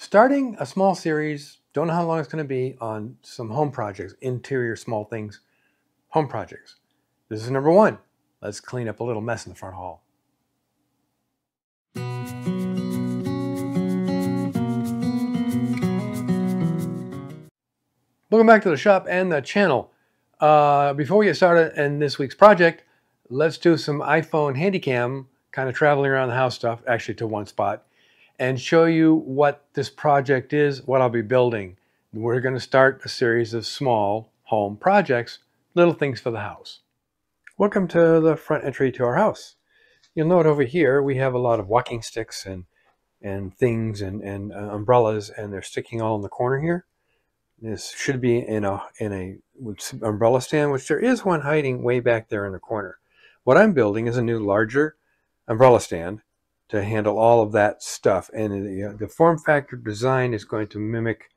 Starting a small series, don't know how long it's going to be, on some home projects, interior small things, home projects. This is number one. Let's clean up a little mess in the front hall. Welcome back to the shop and the channel. Before we get started in this week's project, let's do some iPhone Handycam, kind of traveling around the house stuff, actually to one spot, and show you what this project is, what I'll be building. We're going to start a series of small home projects, little things for the house. Welcome to the front entry to our house. You'll note over here we have a lot of walking sticks and things and umbrellas, and they're sticking all in the corner here. This should be in a umbrella stand, which there is one hiding way back there in the corner. What I'm building is a new larger umbrella stand to handle all of that stuff, and the form factor design is going to mimic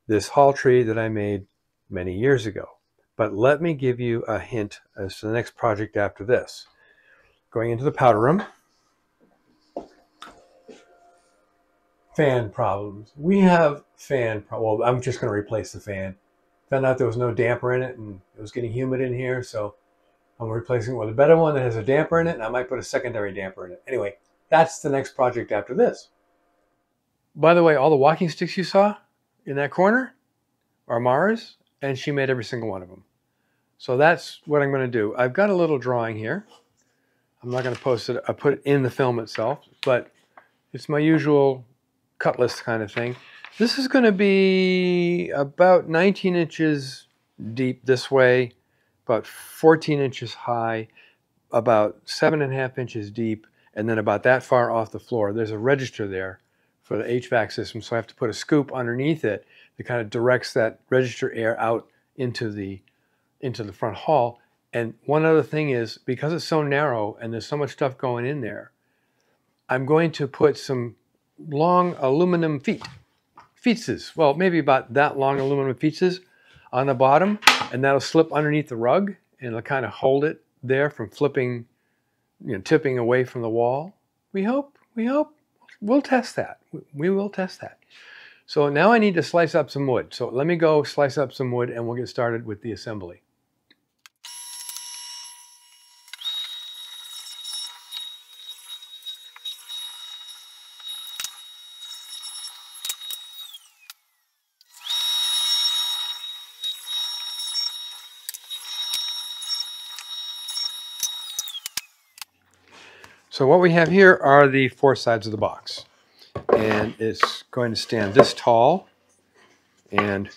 this hall tree that I made many years ago. But let me give you a hint as to the next project after this. Going into the powder room. Fan problems. We have fan problems. Well, I'm just going to replace the fan. Found out there was no damper in it, and it was getting humid in here, so I'm replacing it with a better one that has a damper in it, and I might put a secondary damper in it. Anyway, that's the next project after this. By the way, all the walking sticks you saw in that corner are Mara's, and she made every single one of them. So that's what I'm going to do. I've got a little drawing here. I'm not going to post it. I put it in the film itself, but it's my usual cut list kind of thing. This is going to be about 19 inches deep this way, about 14 inches high, about 7.5 inches deep, and then about that far off the floor. There's a register there for the HVAC system, so I have to put a scoop underneath it that kind of directs that register air out into the front hall. And one other thing is, because it's so narrow and there's so much stuff going in there, I'm going to put some long aluminum feetses, well, maybe about that long aluminum feetses on the bottom, and that'll slip underneath the rug, and it'll kind of hold it there from flipping, tipping away from the wall. We hope. We'll test that. We will test that. So now I need to slice up some wood. So let me go slice up some wood, and we'll get started with the assembly. So what we have here are the four sides of the box, and it's going to stand this tall, and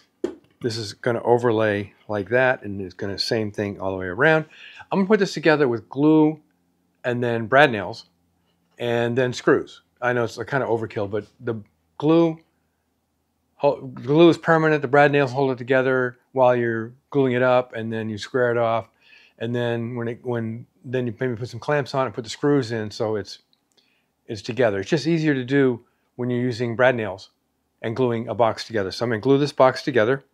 this is going to overlay like that, and it's going to same thing all the way around. I'm going to put this together with glue and then brad nails and then screws. I know it's a kind of overkill, but the glue is permanent. The brad nails hold it together while you're gluing it up, and then you square it off. And then then you maybe put some clamps on it, put the screws in, so it's together. It's just easier to do when you're using brad nails and gluing a box together. So I'm going to glue this box together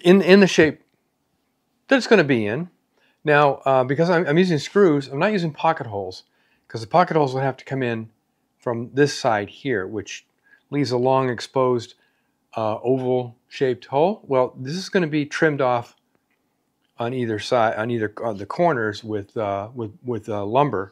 in the shape that it's going to be in. Now, because I'm using screws, I'm not using pocket holes, because the pocket holes would have to come in from this side here, which leaves a long exposed oval-shaped hole. Well, this is going to be trimmed off on either side, on the corners with lumber,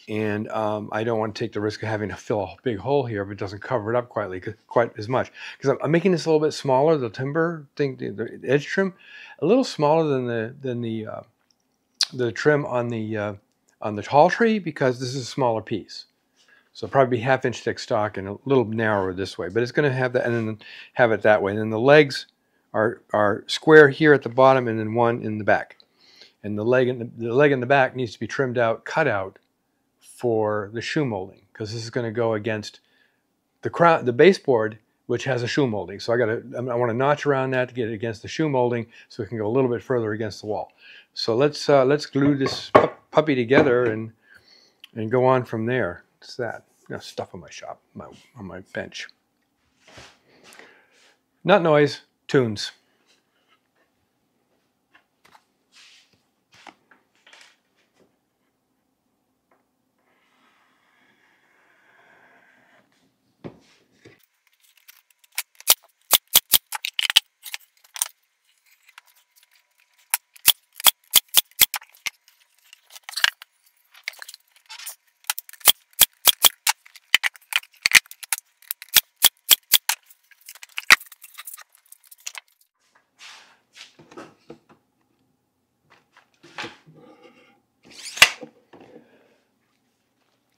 and I don't want to take the risk of having to fill a big hole here if it doesn't cover it up quite as much. Because I'm making this a little bit smaller, the timber thing, the edge trim, a little smaller than the trim on the tall tree, because this is a smaller piece. So probably 1/2 inch thick stock and a little narrower this way, but it's going to have that, and then have it that way. And then the legs are square here at the bottom, and then one in the back. And the leg in the back needs to be trimmed out, cut out for the shoe molding, because this is going to go against the baseboard, which has a shoe molding. So I want to notch around that to get it against the shoe molding, so it can go a little bit further against the wall. So let's glue this puppy together and go on from there. What's that? Stuff on my shop, on my bench. Not noise, tunes.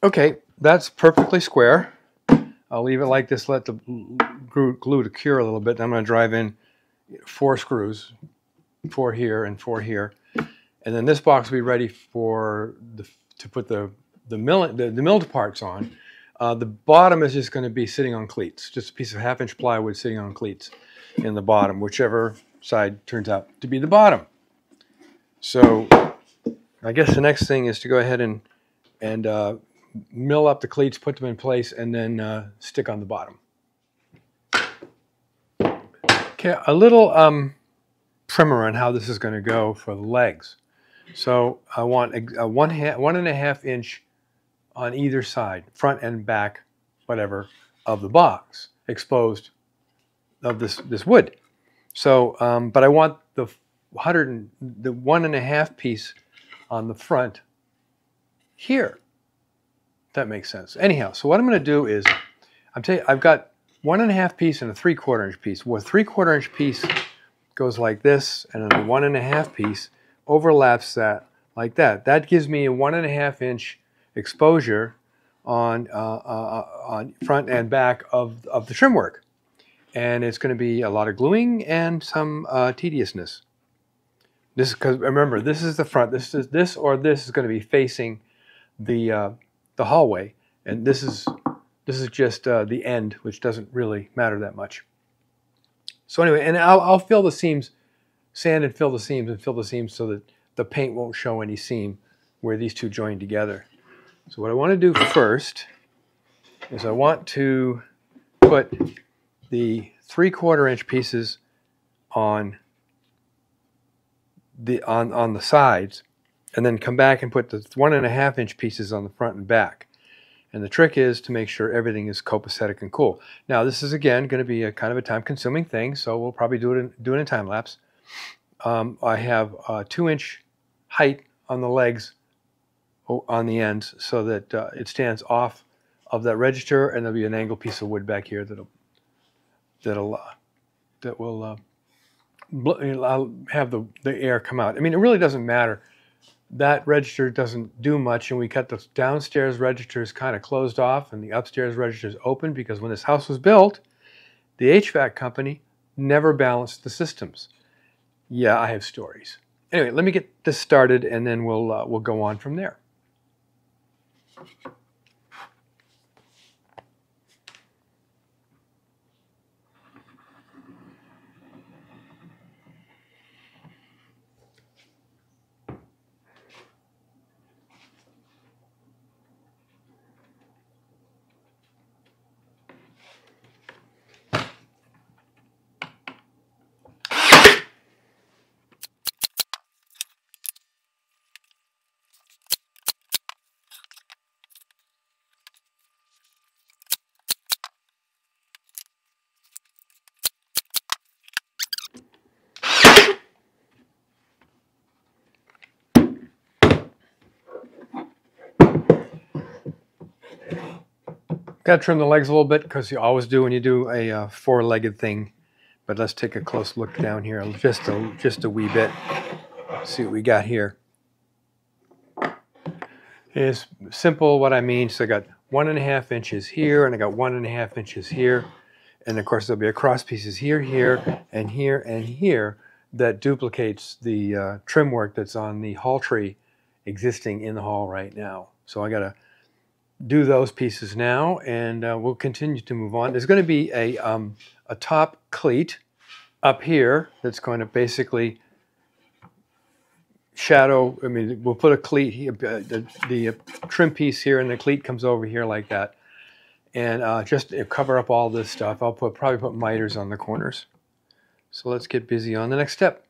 Okay, that's perfectly square. I'll leave it like this, let the glue to cure a little bit. I'm going to drive in 4 screws, 4 here and 4 here. And then this box will be ready for to put the milled parts on. The bottom is just going to be sitting on cleats, just a piece of 1/2-inch plywood sitting on cleats in the bottom, whichever side turns out to be the bottom. So I guess the next thing is to go ahead and mill up the cleats, put them in place, and then stick on the bottom. Okay, a little primer on how this is going to go for the legs. So I want a 1.5 inch on either side, front and back, whatever, of the box exposed of this wood. So, but I want the 1.5 piece on the front here. That makes sense. Anyhow, so what I'm going to do is, I've got 1.5 piece and a 3/4 inch piece. Well, 3/4 inch piece goes like this, and then the 1.5 piece overlaps that like that. That gives me a 1.5 inch exposure on front and back of the trim work. And it's going to be a lot of gluing and some tediousness. This, because remember, this is the front. This is going to be facing the hallway, and this is just the end, which doesn't really matter that much. So anyway, and I'll fill the seams, sand and fill the seams so that the paint won't show any seam where these two join together. So what I want to do first is I want to put the 3/4 inch pieces on the sides, and then come back and put the 1.5 inch pieces on the front and back. And the trick is to make sure everything is copacetic and cool. Now this is again going to be a kind of a time-consuming thing, so we'll probably do it in time lapse. I have a 2-inch height on the legs, on the ends, so that it stands off of that register, and there'll be an angled piece of wood back here that will have the air come out. I mean, it really doesn't matter. That register doesn't do much, and we cut the downstairs registers kind of closed off and the upstairs registers open, because when this house was built, the HVAC company never balanced the systems. Yeah, I have stories. Anyway, let me get this started, and then we'll go on from there. Got to trim the legs a little bit, because you always do when you do a 4-legged thing. But let's take a close look down here, just a wee bit. See what we got here. It's simple what I mean. So I got 1.5 inches here, and I got 1.5 inches here, and of course there'll be a cross pieces here, here, and here, and here that duplicates the trim work that's on the hall tree existing in the hall right now. So I got to do those pieces now, and we'll continue to move on. There's going to be a top cleat up here that's going to basically shadow. I mean, we'll put a cleat here, the trim piece here, and the cleat comes over here like that, and just to cover up all this stuff, I'll probably put miters on the corners. So let's get busy on the next step.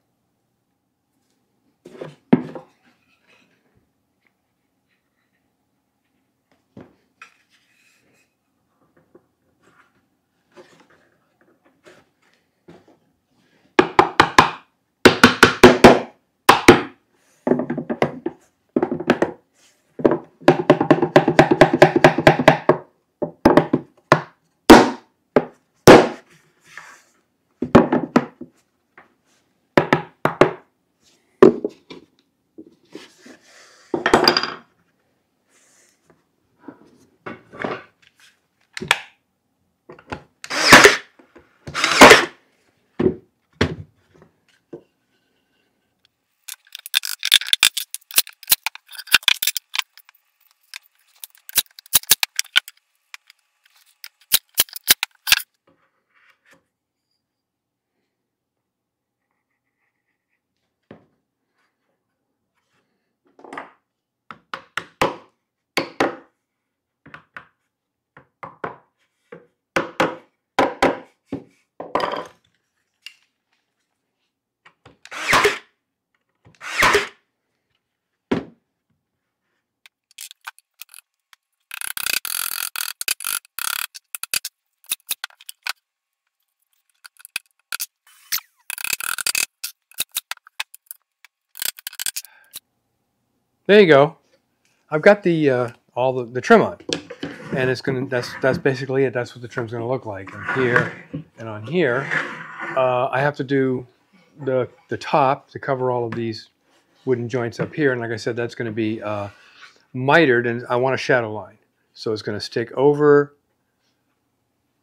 There you go. I've got the all the trim on, and it's gonna. That's basically it. That's what the trim's gonna look like. And here and on here, I have to do the top to cover all of these wooden joints up here. And like I said, that's going to be mitered, and I want a shadow line, so it's going to stick over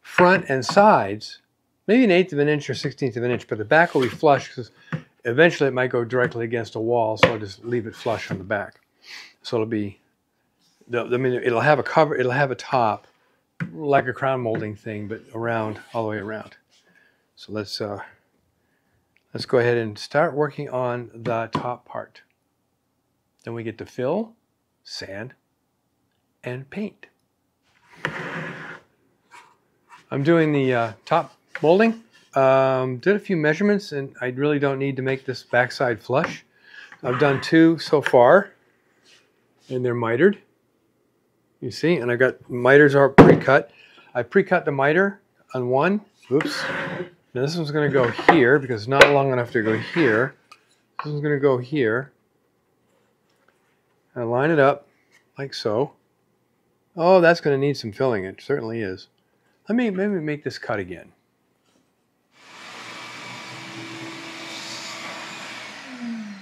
front and sides, maybe 1/8 of an inch or 1/16 of an inch, but the back will be flush because eventually it might go directly against a wall, so I'll just leave it flush on the back. So it'll be, I mean, it'll have a cover, it'll have a top like a crown molding thing, but around, all the way around. So let's go ahead and start working on the top part. Then we get to fill, sand, and paint. I'm doing the top molding. Did a few measurements, and I really don't need to make this backside flush. I've done 2 so far, and they're mitered. You see, and I got miters are pre-cut. I pre-cut the miter on one. Oops. Now this one's going to go here because it's not long enough to go here. This one's going to go here. I line it up like so. Oh, that's going to need some filling. It certainly is. Let me maybe make this cut again.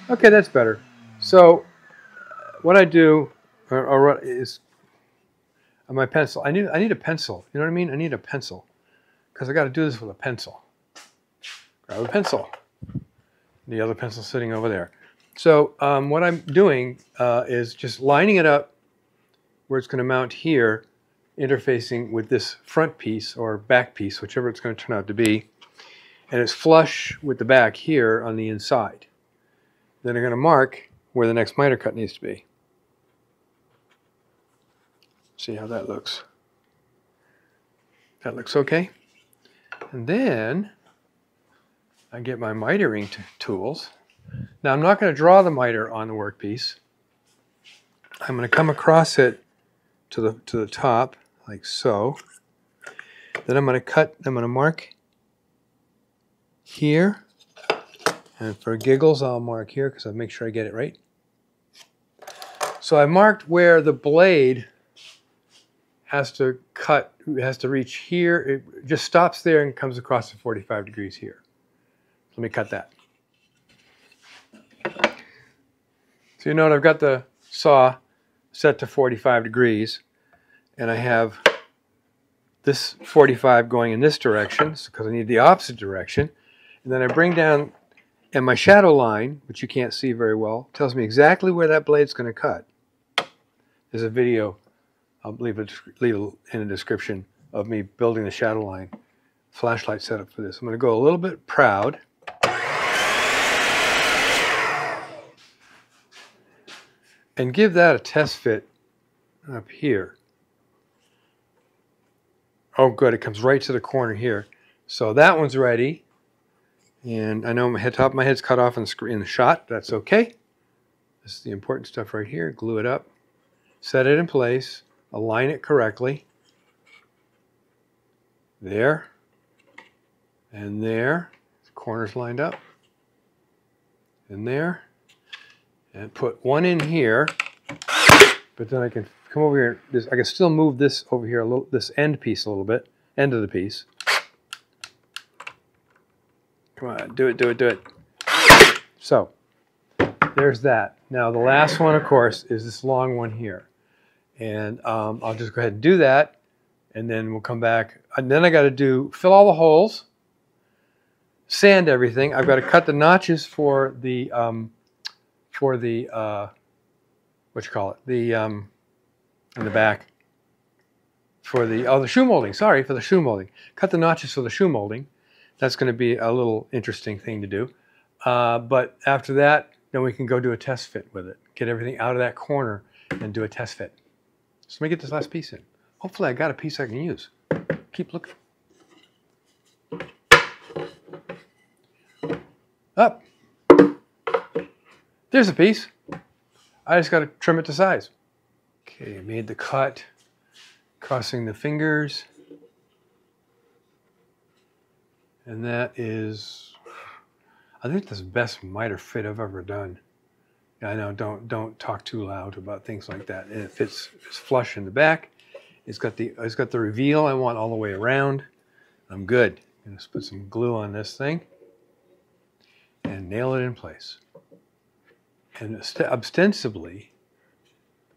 Okay, that's better. So what I do is on my pencil. I need a pencil. You know what I mean? I need a pencil because I got to do this with a pencil. Grab a pencil. The other pencil sitting over there. So what I'm doing is just lining it up where it's going to mount here, interfacing with this front piece or back piece, whichever it's going to turn out to be. And it's flush with the back here on the inside. Then I'm going to mark where the next miter cut needs to be. See how that looks. That looks okay. And then I get my mitering tools. Now I'm not going to draw the miter on the workpiece. I'm going to come across it to the top like so. Then I'm going to cut. I'm going to mark here, and for giggles I'll mark here because I'll make sure I get it right. So I marked where the blade has to cut, has to reach here. It just stops there and comes across at 45 degrees here. Let me cut that. So you note I've got the saw set to 45 degrees, and I have this 45 going in this direction because I need the opposite direction. And then I bring down, and my shadow line, which you can't see very well, tells me exactly where that blade's going to cut. There's a video, I'll leave it in the description, of me building the shadow line flashlight setup for this. I'm going to go a little bit proud. And give that a test fit up here. Oh, good. It comes right to the corner here. So that one's ready. And I know my top of my head's cut off in the shot. That's okay. This is the important stuff right here. Glue it up. Set it in place. Align it correctly. There. And there. The corners lined up. And there. And put one in here. But then I can come over here. I can still move this over here a little, this end piece a little bit, end of the piece. Come on, do it, do it, do it. So there's that. Now the last one, of course, is this long one here, and I'll just go ahead and do that, and then we'll come back. And then I got to fill all the holes, sand everything. I've got to cut the notches for the what you call it, the in the back for the shoe molding. Sorry, for the shoe molding. Cut the notches for the shoe molding. That's going to be a little interesting thing to do. But after that, then we can go do a test fit with it. Get everything out of that corner and do a test fit. So let me get this last piece in. Hopefully I got a piece I can use. Keep looking. Up. There's a piece. I just got to trim it to size. Okay, I made the cut, crossing the fingers. And that is, I think that's the best miter fit I've ever done. I know, don't talk too loud about things like that. And it fits flush in the back. It's got the reveal I want all the way around. I'm good. I'm gonna put some glue on this thing and nail it in place. And ostensibly,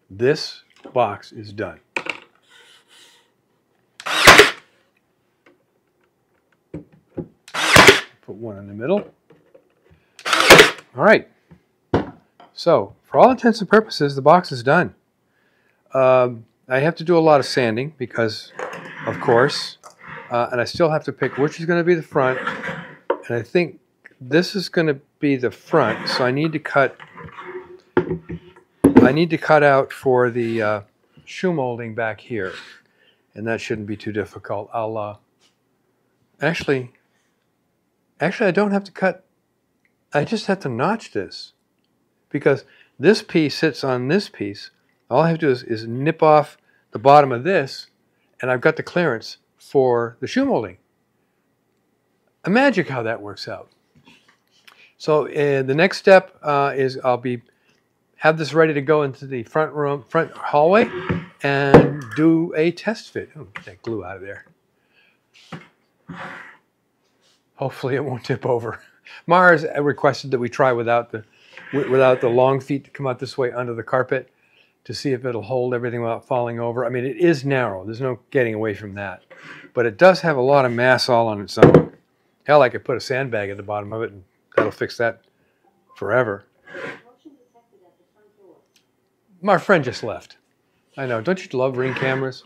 this box is done. Put one in the middle. All right. So, for all intents and purposes, the box is done. I have to do a lot of sanding because, of course, and I still have to pick which is going to be the front. And I think this is going to be the front, so I need to cut out for the shoe molding back here, and that shouldn't be too difficult. I'll actually I don't have to cut. I just have to notch this because this piece sits on this piece. All I have to do is nip off the bottom of this, and I've got the clearance for the shoe molding. A magic how that works out. So the next step is I'll have this ready to go into the front hallway, and do a test fit. Oh, get that glue out of there. Hopefully it won't tip over. Mars requested that we try without the long feet to come out this way under the carpet to see if it'll hold everything without falling over. I mean, it is narrow. There's no getting away from that. But it does have a lot of mass all on its own. Hell, I could put a sandbag at the bottom of it, and that'll fix that forever. My friend just left. I know. Don't you love Ring cameras?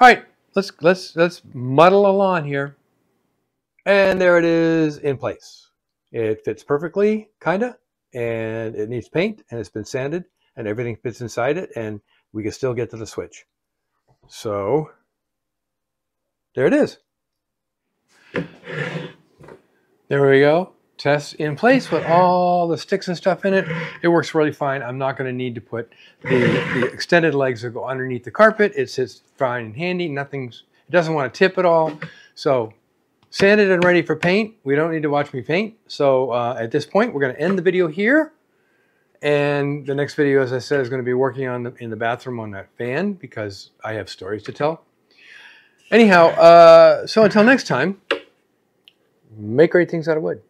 All right, let's muddle along here. And there it is in place. It fits perfectly, kinda, and it needs paint, and it's been sanded, and everything fits inside it, and we can still get to the switch. So there it is. There we go. Test in place with all the sticks and stuff in it. It works really fine. I'm not going to need to put the extended legs that go underneath the carpet. It sits fine and handy. It doesn't want to tip at all. So sanded and ready for paint. We don't need to watch me paint. So at this point, we're going to end the video here. And the next video, as I said, is going to be working on in the bathroom on that fan because I have stories to tell. Anyhow, so until next time, make great things out of wood.